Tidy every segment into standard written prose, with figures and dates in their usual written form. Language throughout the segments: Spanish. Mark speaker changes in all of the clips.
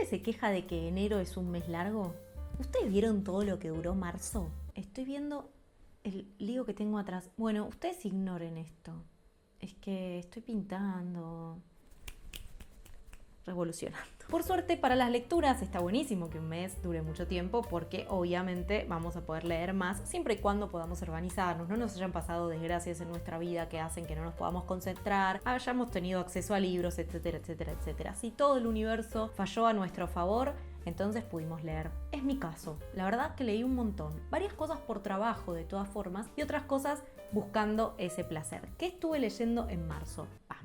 Speaker 1: se queja de que enero es un mes largo? ¿Ustedes vieron todo lo que duró marzo? Estoy viendo el lío que tengo atrás. Bueno, ustedes ignoren esto. Es que estoy pintando, revolucionando. Por suerte, para las lecturas está buenísimo que un mes dure mucho tiempo porque obviamente vamos a poder leer más siempre y cuando podamos organizarnos, no nos hayan pasado desgracias en nuestra vida que hacen que no nos podamos concentrar, hayamos tenido acceso a libros, etcétera, etcétera, etcétera. Si todo el universo falló a nuestro favor, entonces pudimos leer. Es mi caso. La verdad que leí un montón. Varias cosas por trabajo de todas formas y otras cosas buscando ese placer. ¿Qué estuve leyendo en marzo? Vamos.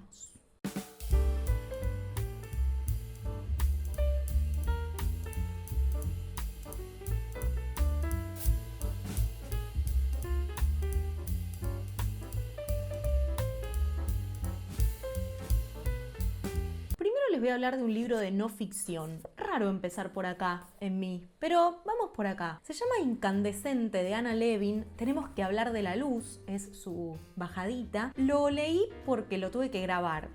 Speaker 1: Les voy a hablar de un libro de no ficción. Raro empezar por acá, en mí, pero vamos por acá. Se llama Incandescente, de Anna Levin. Tenemos que hablar de la luz, es su bajadita. Lo leí porque lo tuve que grabar.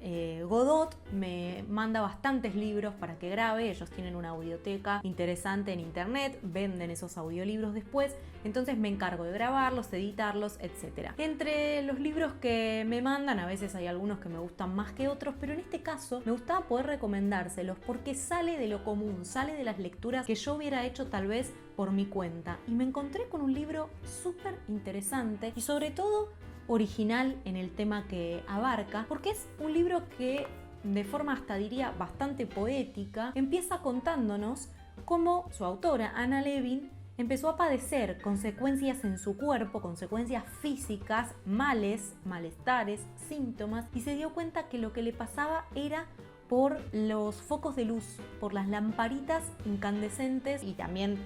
Speaker 1: Godot me manda bastantes libros para que grabe. Ellos tienen una audioteca interesante en internet, venden esos audiolibros después. Entonces me encargo de grabarlos, editarlos, etc. Entre los libros que me mandan, a veces hay algunos que me gustan más que otros, pero en este caso me gustaba poder recomendárselos porque sale de lo común, sale de las lecturas que yo hubiera hecho tal vez por mi cuenta. Y me encontré con un libro súper interesante y sobre todo original en el tema que abarca, porque es un libro que de forma hasta diría bastante poética empieza contándonos cómo su autora, Anna Levin, empezó a padecer consecuencias en su cuerpo, consecuencias físicas, males, malestares, síntomas, y se dio cuenta que lo que le pasaba era por los focos de luz, por las lamparitas incandescentes y también,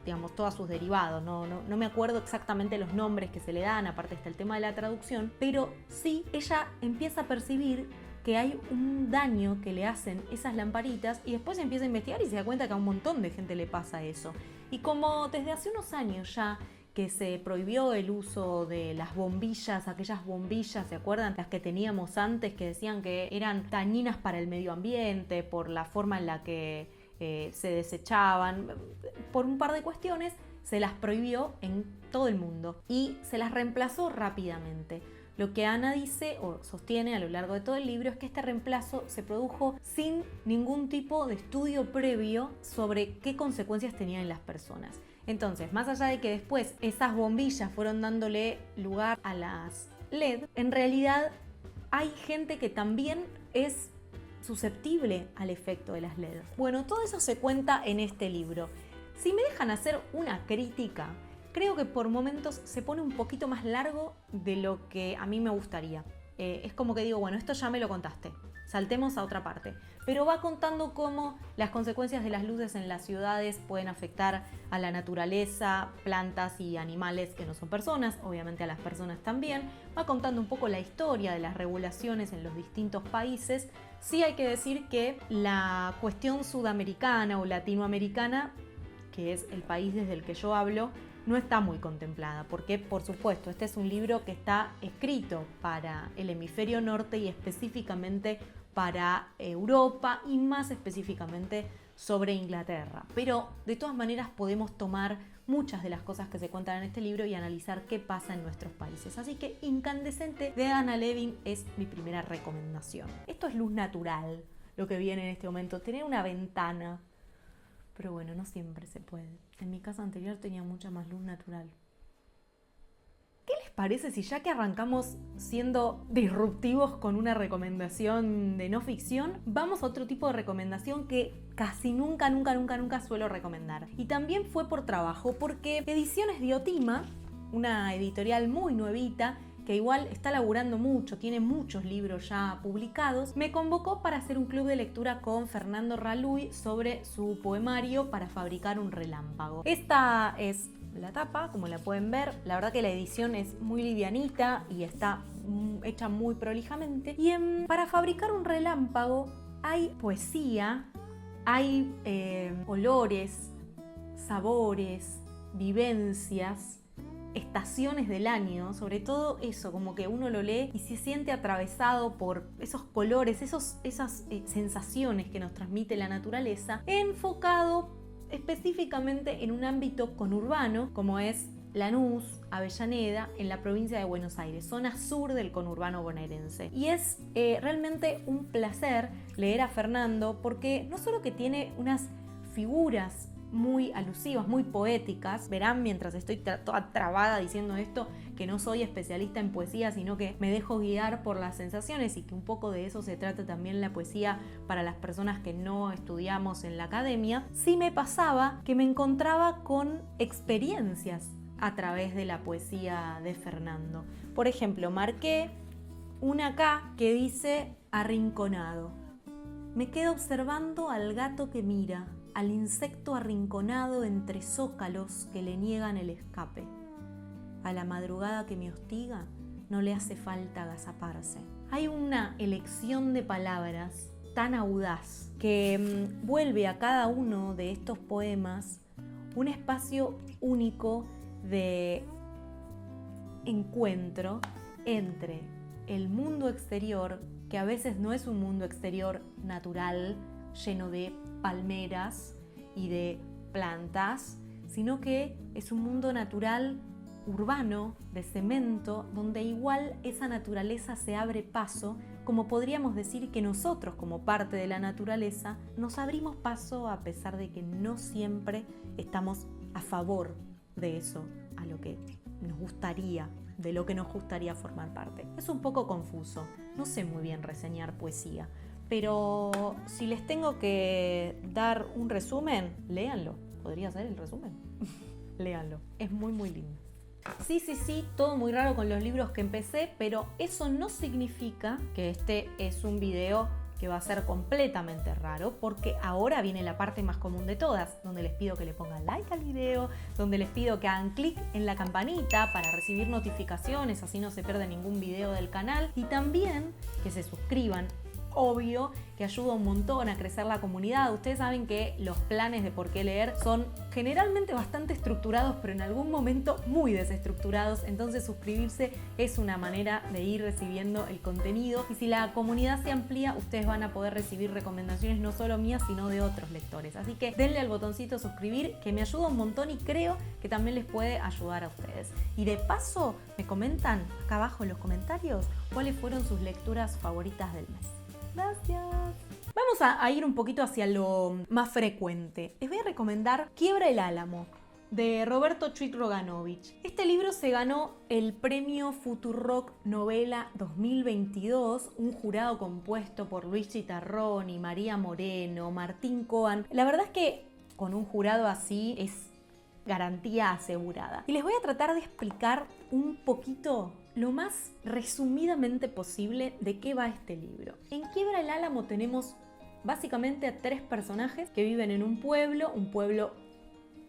Speaker 1: digamos, todos sus derivados. No me acuerdo exactamente los nombres que se le dan, aparte está el tema de la traducción, pero sí, ella empieza a percibir que hay un daño que le hacen esas lamparitas y después empieza a investigar y se da cuenta que a un montón de gente le pasa eso. Y como desde hace unos años ya que se prohibió el uso de las bombillas, aquellas bombillas, ¿se acuerdan? Las que teníamos antes que decían que eran dañinas para el medio ambiente, por la forma en la que se desechaban, por un par de cuestiones se las prohibió en todo el mundo y se las reemplazó rápidamente. Lo que Ana dice o sostiene a lo largo de todo el libro es que este reemplazo se produjo sin ningún tipo de estudio previo sobre qué consecuencias tenían en las personas. Entonces, más allá de que después esas bombillas fueron dándole lugar a las LED, en realidad hay gente que también es susceptible al efecto de las LED. Bueno, todo eso se cuenta en este libro. Si me dejan hacer una crítica, creo que por momentos se pone un poquito más largo de lo que a mí me gustaría. Es como que digo, bueno, esto ya me lo contaste, saltemos a otra parte. Pero va contando cómo las consecuencias de las luces en las ciudades pueden afectar a la naturaleza, plantas y animales que no son personas, obviamente a las personas también. Va contando un poco la historia de las regulaciones en los distintos países. Sí hay que decir que la cuestión sudamericana o latinoamericana, que es el país desde el que yo hablo, no está muy contemplada, porque por supuesto este es un libro que está escrito para el hemisferio norte y específicamente para Europa y más específicamente sobre Inglaterra. Pero de todas maneras podemos tomar muchas de las cosas que se cuentan en este libro y analizar qué pasa en nuestros países. Así que Incandescente de Anna Levin es mi primera recomendación. Esto es luz natural, lo que viene en este momento, tener una ventana. Pero bueno, no siempre se puede. En mi casa anterior tenía mucha más luz natural. ¿Qué les parece si ya que arrancamos siendo disruptivos con una recomendación de no ficción, vamos a otro tipo de recomendación que casi nunca suelo recomendar? Y también fue por trabajo, porque Ediciones Diotima, una editorial muy nuevita, que igual está laburando mucho, tiene muchos libros ya publicados, me convocó para hacer un club de lectura con Fernando Raluy sobre su poemario Para fabricar un relámpago. Esta es la tapa, como la pueden ver. La verdad que la edición es muy livianita y está hecha muy prolijamente. Y en Para fabricar un relámpago hay poesía, hay olores, sabores, vivencias, estaciones del año, sobre todo eso, como que uno lo lee y se siente atravesado por esos colores, esas sensaciones que nos transmite la naturaleza, enfocado específicamente en un ámbito conurbano como es Lanús, Avellaneda, en la provincia de Buenos Aires, zona sur del conurbano bonaerense. Y es realmente un placer leer a Fernando porque no solo que tiene unas figuras muy alusivas, muy poéticas. Verán mientras estoy toda trabada diciendo esto que no soy especialista en poesía, sino que me dejo guiar por las sensaciones y que un poco de eso se trata también la poesía para las personas que no estudiamos en la academia. Sí me pasaba que me encontraba con experiencias a través de la poesía de Fernando. Por ejemplo, marqué una acá que dice arrinconado. Me quedo observando al gato que mira, al insecto arrinconado entre zócalos que le niegan el escape. A la madrugada que me hostiga no le hace falta agazaparse. Hay una elección de palabras tan audaz que vuelve a cada uno de estos poemas un espacio único de encuentro entre el mundo exterior, que a veces no es un mundo exterior natural, lleno de palmeras y de plantas, sino que es un mundo natural urbano, de cemento, donde igual esa naturaleza se abre paso, como podríamos decir que nosotros, como parte de la naturaleza, nos abrimos paso a pesar de que no siempre estamos a favor de eso, a lo que nos gustaría, de lo que nos gustaría formar parte. Es un poco confuso, no sé muy bien reseñar poesía, pero si les tengo que dar un resumen, léanlo. ¿Podría ser el resumen? Léanlo, es muy muy lindo. Sí, todo muy raro con los libros que empecé, pero eso no significa que este es un video que va a ser completamente raro, porque ahora viene la parte más común de todas, donde les pido que le pongan like al video, donde les pido que hagan clic en la campanita para recibir notificaciones, así no se pierde ningún video del canal, y también que se suscriban. Obvio que ayuda un montón a crecer la comunidad. Ustedes saben que los planes de Por qué leer son generalmente bastante estructurados, pero en algún momento muy desestructurados. Entonces suscribirse es una manera de ir recibiendo el contenido. Y si la comunidad se amplía, ustedes van a poder recibir recomendaciones no solo mías, sino de otros lectores. Así que denle al botoncito suscribir, que me ayuda un montón y creo que también les puede ayudar a ustedes. Y de paso, me comentan acá abajo en los comentarios cuáles fueron sus lecturas favoritas del mes. Gracias. Vamos a ir un poquito hacia lo más frecuente. Les voy a recomendar Quiebra el Álamo, de Roberto Chuit Roganovich. Este libro se ganó el premio Futurock Novela 2022, un jurado compuesto por Luis Chitarroni, María Moreno, Martín Coan. La verdad es que con un jurado así es garantía asegurada. Y les voy a tratar de explicar un poquito, lo más resumidamente posible, de qué va este libro. En Quiebra el Álamo tenemos básicamente a tres personajes que viven en un pueblo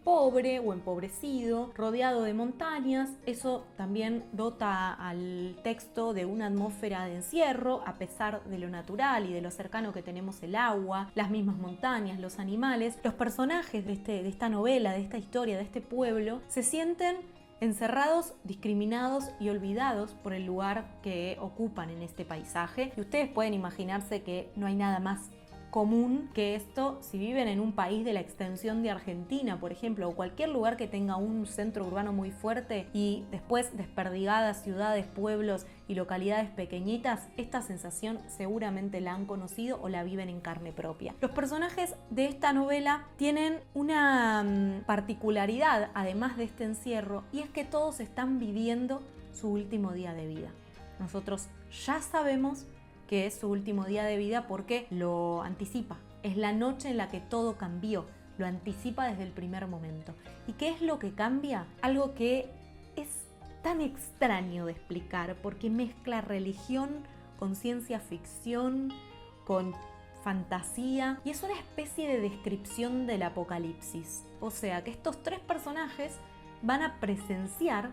Speaker 1: pobre o empobrecido, rodeado de montañas. Eso también dota al texto de una atmósfera de encierro, a pesar de lo natural y de lo cercano que tenemos el agua, las mismas montañas, los animales. Los personajes de esta novela, de esta historia, de este pueblo, se sienten encerrados, discriminados y olvidados por el lugar que ocupan en este paisaje. Y ustedes pueden imaginarse que no hay nada más común que esto si viven en un país de la extensión de Argentina, por ejemplo, o cualquier lugar que tenga un centro urbano muy fuerte y después desperdigadas ciudades, pueblos y localidades pequeñitas. Esta sensación seguramente la han conocido o la viven en carne propia. Los personajes de esta novela tienen una particularidad, además de este encierro, y es que todos están viviendo su último día de vida. Nosotros ya sabemos que es su último día de vida porque lo anticipa. Es la noche en la que todo cambió, lo anticipa desde el primer momento. ¿Y qué es lo que cambia? Algo que es tan extraño de explicar porque mezcla religión con ciencia ficción, con fantasía, y es una especie de descripción del apocalipsis. O sea que estos tres personajes van a presenciar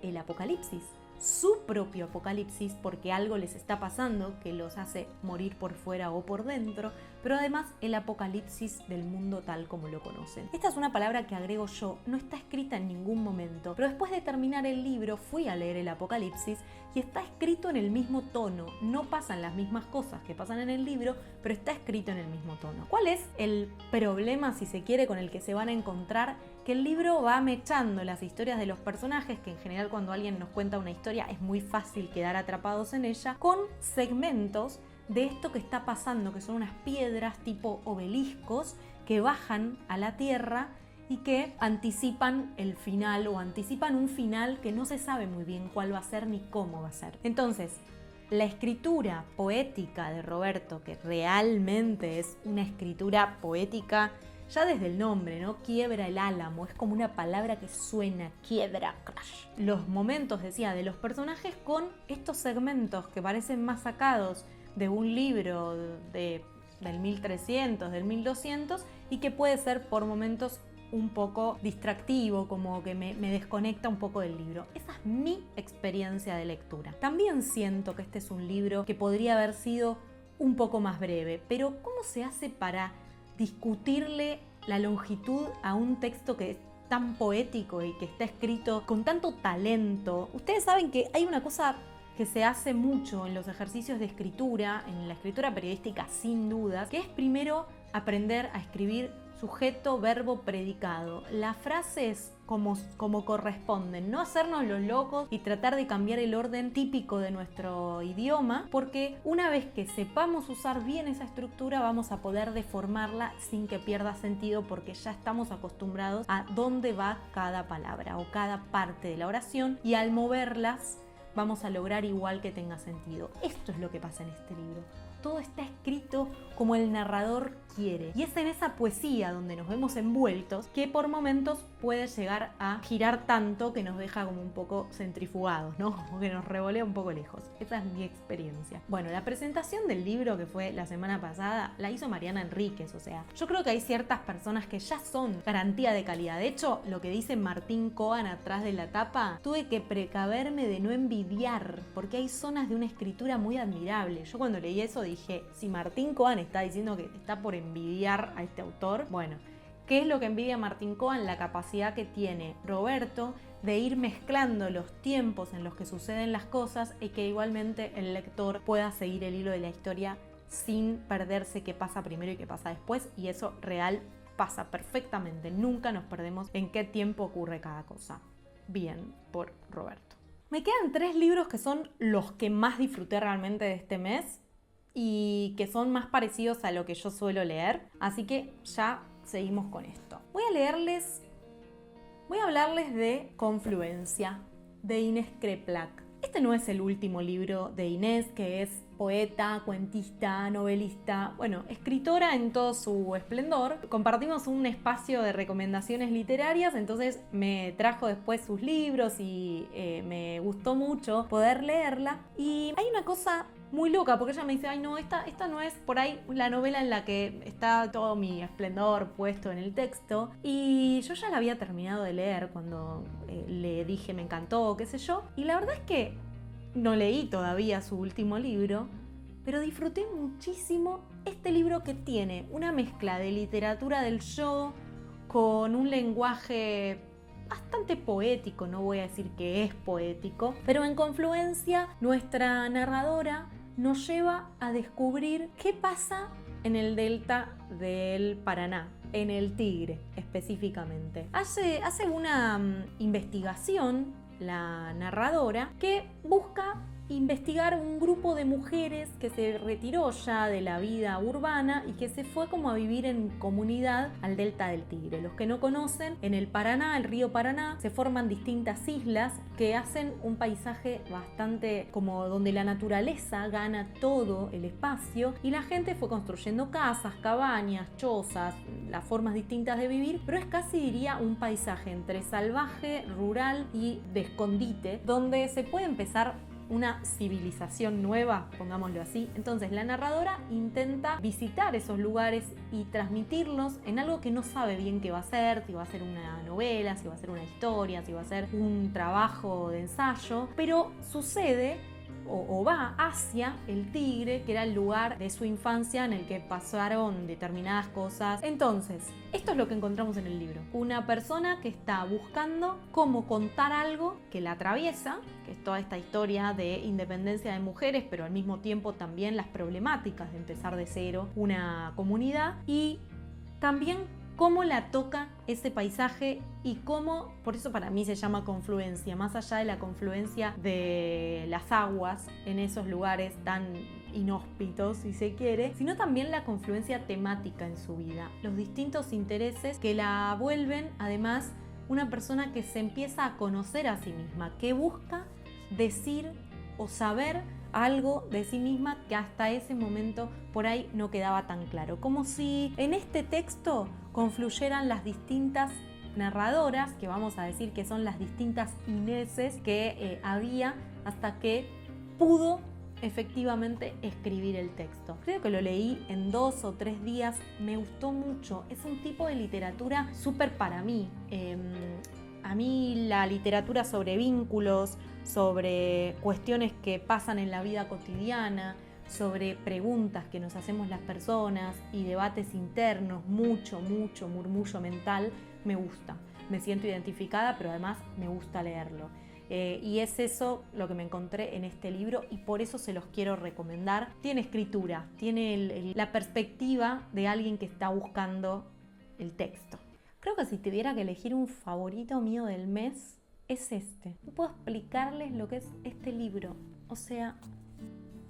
Speaker 1: el apocalipsis, su propio apocalipsis, porque algo les está pasando que los hace morir por fuera o por dentro, pero además el apocalipsis del mundo tal como lo conocen. Esta es una palabra que agrego yo, no está escrita en ningún momento, pero después de terminar el libro fui a leer el apocalipsis y está escrito en el mismo tono. No pasan las mismas cosas que pasan en el libro, pero está escrito en el mismo tono. ¿Cuál es el problema, si se quiere, con el que se van a encontrar? Que el libro va mechando las historias de los personajes, que en general cuando alguien nos cuenta una historia es muy fácil quedar atrapados en ella, con segmentos de esto que está pasando, que son unas piedras tipo obeliscos que bajan a la tierra y que anticipan el final o anticipan un final que no se sabe muy bien cuál va a ser ni cómo va a ser. Entonces, la escritura poética de Roberto, que realmente es una escritura poética ya desde el nombre, ¿no? Quiebra el álamo, es como una palabra que suena, quiebra, crash. Los momentos, decía, de los personajes con estos segmentos que parecen más sacados de un libro del 1300, del 1200, y que puede ser por momentos un poco distractivo, como que me desconecta un poco del libro. Esa es mi experiencia de lectura. También siento que este es un libro que podría haber sido un poco más breve, pero ¿cómo se hace para discutirle la longitud a un texto que es tan poético y que está escrito con tanto talento? Ustedes saben que hay una cosa que se hace mucho en los ejercicios de escritura, en la escritura periodística sin dudas, que es primero aprender a escribir sujeto, verbo, predicado. Las frases como corresponden, no hacernos los locos y tratar de cambiar el orden típico de nuestro idioma, porque una vez que sepamos usar bien esa estructura vamos a poder deformarla sin que pierda sentido, porque ya estamos acostumbrados a dónde va cada palabra o cada parte de la oración, y al moverlas vamos a lograr igual que tenga sentido. Esto es lo que pasa en este libro. Todo está escrito como el narrador quiere. Y es en esa poesía donde nos vemos envueltos que por momentos puede llegar a girar tanto que nos deja como un poco centrifugados, ¿no? Como que nos revolea un poco lejos. Esa es mi experiencia. Bueno, la presentación del libro que fue la semana pasada la hizo Mariana Enríquez. O sea, yo creo que hay ciertas personas que ya son garantía de calidad. De hecho, lo que dice Martín Coan atrás de la tapa, tuve que precaverme de no envidiar, porque hay zonas de una escritura muy admirable. Yo cuando leí eso dije, si Martín Coan está diciendo que está por envidiar a este autor, bueno, ¿qué es lo que envidia Martín Coan? La capacidad que tiene Roberto de ir mezclando los tiempos en los que suceden las cosas y que igualmente el lector pueda seguir el hilo de la historia sin perderse qué pasa primero y qué pasa después, y eso real pasa perfectamente. Nunca nos perdemos en qué tiempo ocurre cada cosa. Bien por Roberto. Me quedan 3 libros que son los que más disfruté realmente de este mes y que son más parecidos a lo que yo suelo leer, así que ya seguimos con esto. Voy a hablarles de Confluencia, de Inés Kreplak. Este no es el último libro de Inés, que es poeta, cuentista, novelista, bueno, escritora en todo su esplendor. Compartimos un espacio de recomendaciones literarias, entonces me trajo después sus libros y me gustó mucho poder leerla. Y hay una cosa muy loca, porque ella me dice, ay no, esta no es por ahí la novela en la que está todo mi esplendor puesto en el texto. Y yo ya la había terminado de leer cuando le dije me encantó, qué sé yo. Y la verdad es que no leí todavía su último libro, pero disfruté muchísimo este libro que tiene una mezcla de literatura del yo con un lenguaje bastante poético, no voy a decir que es poético, pero en Confluencia nuestra narradora nos lleva a descubrir qué pasa en el delta del Paraná, en el Tigre específicamente. Hace una investigación la narradora que busca investigar un grupo de mujeres que se retiró ya de la vida urbana y que se fue como a vivir en comunidad al delta del Tigre. Los que no conocen, en el Paraná, el río Paraná, se forman distintas islas que hacen un paisaje bastante como donde la naturaleza gana todo el espacio y la gente fue construyendo casas, cabañas, chozas, las formas distintas de vivir, pero es casi diría un paisaje entre salvaje, rural y de escondite, donde se puede empezar una civilización nueva, pongámoslo así. Entonces la narradora intenta visitar esos lugares y transmitirlos en algo que no sabe bien qué va a ser, si va a ser una novela, si va a ser una historia, si va a ser un trabajo de ensayo, pero sucede o va hacia el Tigre, que era el lugar de su infancia en el que pasaron determinadas cosas. Entonces, esto es lo que encontramos en el libro. Una persona que está buscando cómo contar algo que la atraviesa, que es toda esta historia de independencia de mujeres, pero al mismo tiempo también las problemáticas de empezar de cero una comunidad, y también cómo la toca ese paisaje y cómo, por eso para mí se llama confluencia, más allá de la confluencia de las aguas en esos lugares tan inhóspitos, si se quiere, sino también la confluencia temática en su vida, los distintos intereses que la vuelven además una persona que se empieza a conocer a sí misma, que busca decir o saber algo de sí misma que hasta ese momento por ahí no quedaba tan claro. Como si en este texto confluyeran las distintas narradoras, que vamos a decir que son las distintas Ineses que había hasta que pudo efectivamente escribir el texto. Creo que lo leí en 2 o 3 días, me gustó mucho. Es un tipo de literatura súper para mí. A mí la literatura sobre vínculos, sobre cuestiones que pasan en la vida cotidiana, sobre preguntas que nos hacemos las personas y debates internos, mucho murmullo mental, me gusta. Me siento identificada, pero además me gusta leerlo. Y es eso lo que me encontré en este libro y por eso se los quiero recomendar. Tiene escritura, tiene la perspectiva de alguien que está buscando el texto. Creo que si tuviera que elegir un favorito mío del mes, es este. No puedo explicarles lo que es este libro. O sea,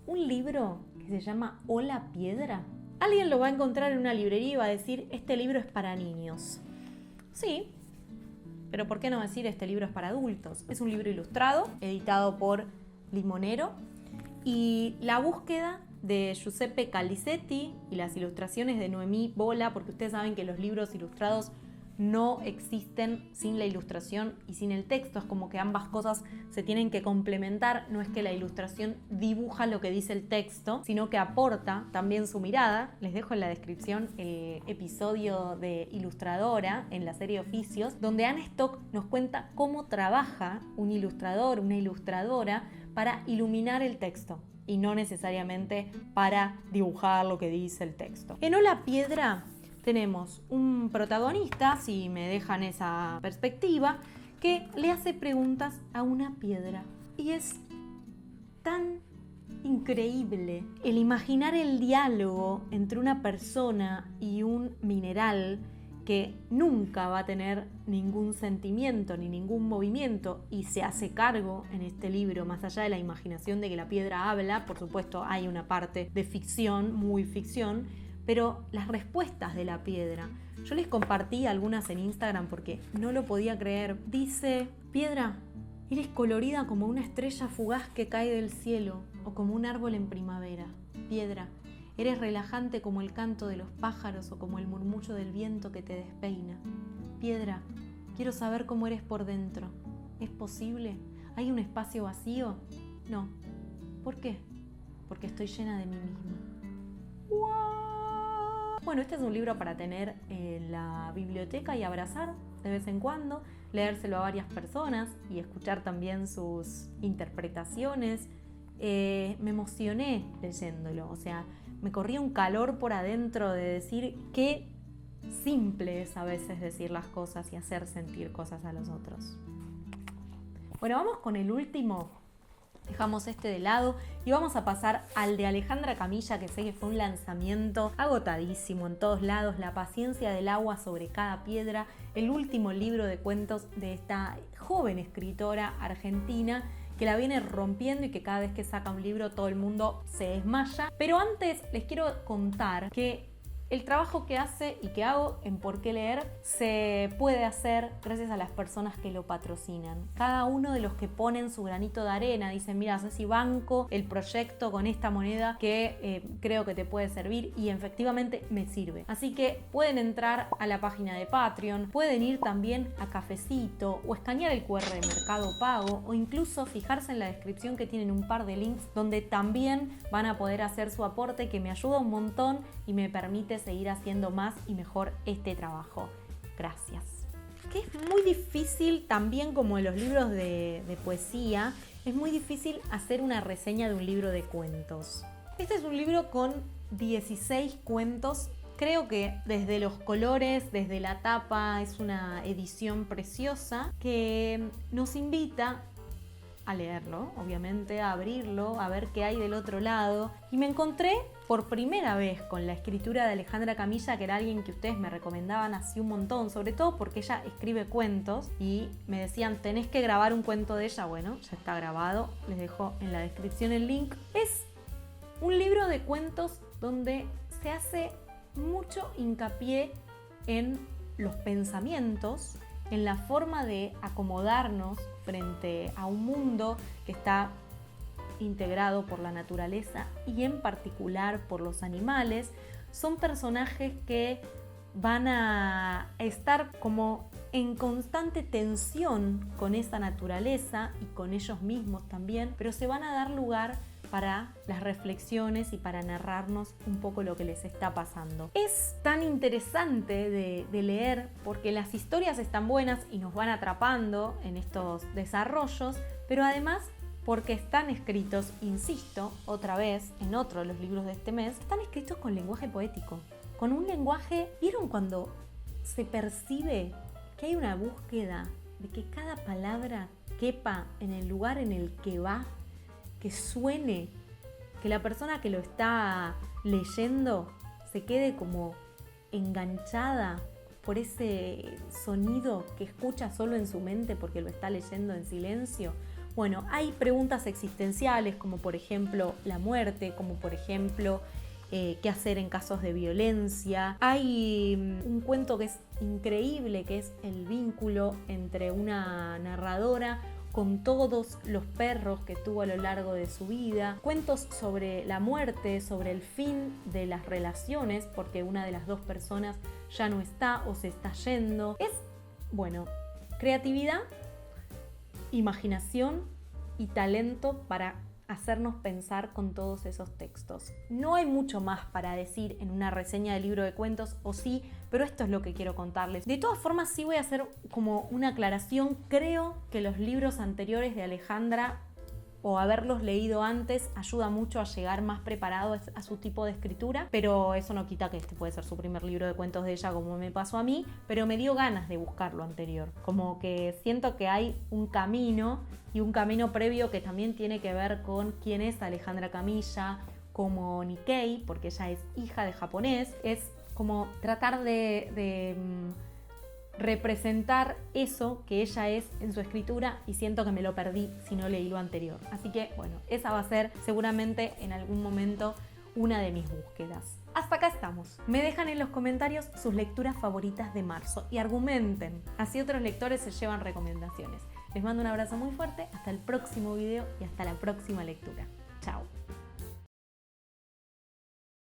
Speaker 1: un libro que se llama Hola Piedra. Alguien lo va a encontrar en una librería y va a decir, este libro es para niños. Sí, pero ¿por qué no decir este libro es para adultos? Es un libro ilustrado, editado por Limonero, y la búsqueda de Giuseppe Calicetti y las ilustraciones de Noemí Bola, porque ustedes saben que los libros ilustrados no existen sin la ilustración y sin el texto, es como que ambas cosas se tienen que complementar, no es que la ilustración dibuja lo que dice el texto, sino que aporta también su mirada. Les dejo en la descripción el episodio de Ilustradora en la serie Oficios, donde Anne Stock nos cuenta cómo trabaja un ilustrador, una ilustradora para iluminar el texto y no necesariamente para dibujar lo que dice el texto. En Hola Piedra tenemos un protagonista, si me dejan esa perspectiva, que le hace preguntas a una piedra. Y es tan increíble el imaginar el diálogo entre una persona y un mineral que nunca va a tener ningún sentimiento ni ningún movimiento y se hace cargo en este libro, más allá de la imaginación de que la piedra habla, por supuesto hay una parte de ficción, muy ficción, pero las respuestas de la piedra. Yo les compartí algunas en Instagram porque no lo podía creer. Dice, piedra, eres colorida como una estrella fugaz que cae del cielo o como un árbol en primavera. Piedra, eres relajante como el canto de los pájaros o como el murmullo del viento que te despeina. Piedra, quiero saber cómo eres por dentro. ¿Es posible? ¿Hay un espacio vacío? No. ¿Por qué? Porque estoy llena de mí misma. ¡Wow! Bueno, este es un libro para tener en la biblioteca y abrazar de vez en cuando, leérselo a varias personas y escuchar también sus interpretaciones. Me emocioné leyéndolo, o sea, me corría un calor por adentro de decir qué simple es a veces decir las cosas y hacer sentir cosas a los otros. Bueno, vamos con el último. Dejamos este de lado y vamos a pasar al de Alejandra Camilla, que sé que fue un lanzamiento agotadísimo en todos lados. La paciencia del agua sobre cada piedra, el último libro de cuentos de esta joven escritora argentina que la viene rompiendo y que cada vez que saca un libro todo el mundo se desmaya. Pero antes les quiero contar que el trabajo que hace y que hago en Por qué leer se puede hacer gracias a las personas que lo patrocinan. Cada uno de los que ponen su granito de arena dicen, mira, Ceci, banco el proyecto con esta moneda que creo que te puede servir, y efectivamente me sirve. Así que pueden entrar a la página de Patreon, pueden ir también a Cafecito o escanear el QR de Mercado Pago o incluso fijarse en la descripción que tienen un par de links donde también van a poder hacer su aporte, que me ayuda un montón y me permite seguir haciendo más y mejor este trabajo. Gracias. Que es muy difícil también, como en los libros de poesía, es muy difícil hacer una reseña de un libro de cuentos. Este es un libro con 16 cuentos. Creo que desde los colores, desde la tapa, es una edición preciosa que nos invita a leerlo, obviamente, a abrirlo, a ver qué hay del otro lado. Y me encontré por primera vez con la escritura de Alejandra Camilla, que era alguien que ustedes me recomendaban así un montón, sobre todo porque ella escribe cuentos y me decían, tenés que grabar un cuento de ella. Bueno, ya está grabado, les dejo en la descripción el link. Es un libro de cuentos donde se hace mucho hincapié en los pensamientos, en la forma de acomodarnos frente a un mundo que está integrado por la naturaleza y en particular por los animales. Son personajes que van a estar como en constante tensión con esa naturaleza y con ellos mismos también, pero se van a dar lugar para las reflexiones y para narrarnos un poco lo que les está pasando. Es tan interesante de leer porque las historias están buenas y nos van atrapando en estos desarrollos, pero además porque están escritos, insisto, otra vez, en otro de los libros de este mes, están escritos con lenguaje poético, con un lenguaje, ¿vieron cuando se percibe que hay una búsqueda de que cada palabra quepa en el lugar en el que va? Que suene, que la persona que lo está leyendo se quede como enganchada por ese sonido que escucha solo en su mente porque lo está leyendo en silencio. Bueno, hay preguntas existenciales como por ejemplo la muerte, como por ejemplo qué hacer en casos de violencia. Hay un cuento que es increíble, que es el vínculo entre una narradora con todos los perros que tuvo a lo largo de su vida, cuentos sobre la muerte, sobre el fin de las relaciones, porque una de las dos personas ya no está o se está yendo. Es, bueno, creatividad, imaginación y talento para hacernos pensar con todos esos textos. No hay mucho más para decir en una reseña de libro de cuentos, o sí, pero esto es lo que quiero contarles. De todas formas, sí voy a hacer como una aclaración. Creo que los libros anteriores de Alejandra, o haberlos leído antes, ayuda mucho a llegar más preparado a su tipo de escritura, pero eso no quita que este puede ser su primer libro de cuentos de ella, como me pasó a mí, pero me dio ganas de buscar lo anterior. Como que siento que hay un camino, y un camino previo que también tiene que ver con quién es Alejandra Camilla, como Nikkei, porque ella es hija de japonés. Es como tratar de representar eso que ella es en su escritura, y siento que me lo perdí si no leí lo anterior. Así que bueno, esa va a ser seguramente en algún momento una de mis búsquedas. Hasta acá estamos. Me dejan en los comentarios sus lecturas favoritas de marzo y argumenten, así otros lectores se llevan recomendaciones. Les mando un abrazo muy fuerte, hasta el próximo video y hasta la próxima lectura.